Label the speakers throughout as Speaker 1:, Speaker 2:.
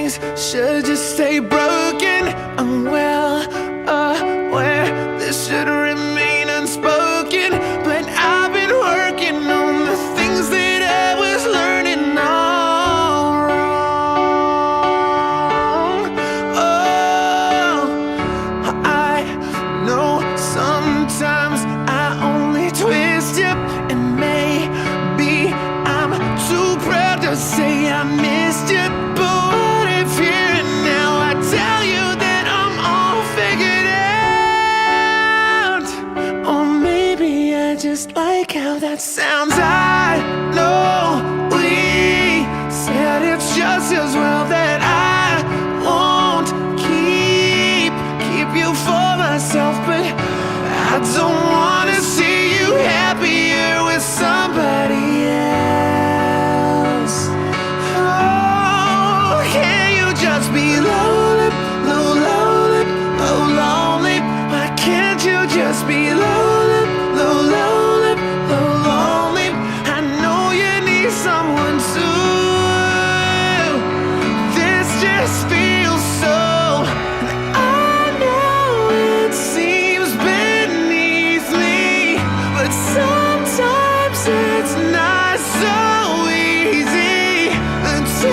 Speaker 1: things should just stay broken. I'm well aware this should remain unspoken, but I've been working on the things that I was learning all wrong. Oh, I know sometimes I only twist you, and maybe I'm too proud to say I missed you. But what if here and now I tell you that I'm all figured out? Or maybe I just like how that sounds. I know we said it's just as well that I won't keep you for myself, but I don't wanna see you happier with somebody else. Oh, can you just be lonely, lonely, lonely? Why can't you just be lonely, lonely, lonely? I know you need someone too. This just feels so. I know it seems beneath me, but sometimes it's not so easy to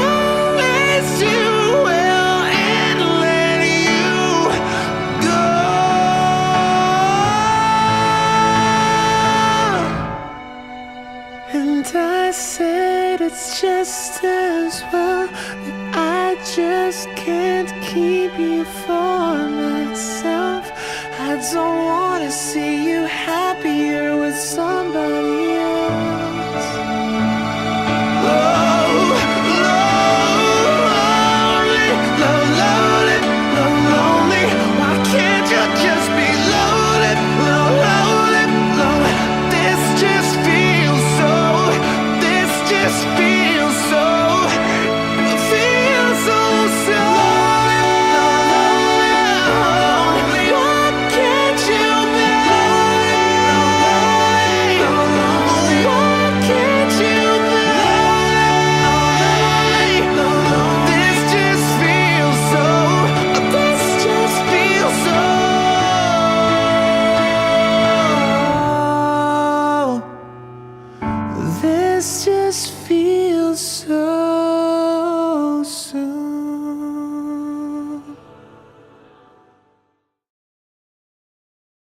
Speaker 1: wish you well and let you go. And I said it's just as well that I just can't keep you for myself. I don't wanna see you happier with somebody else.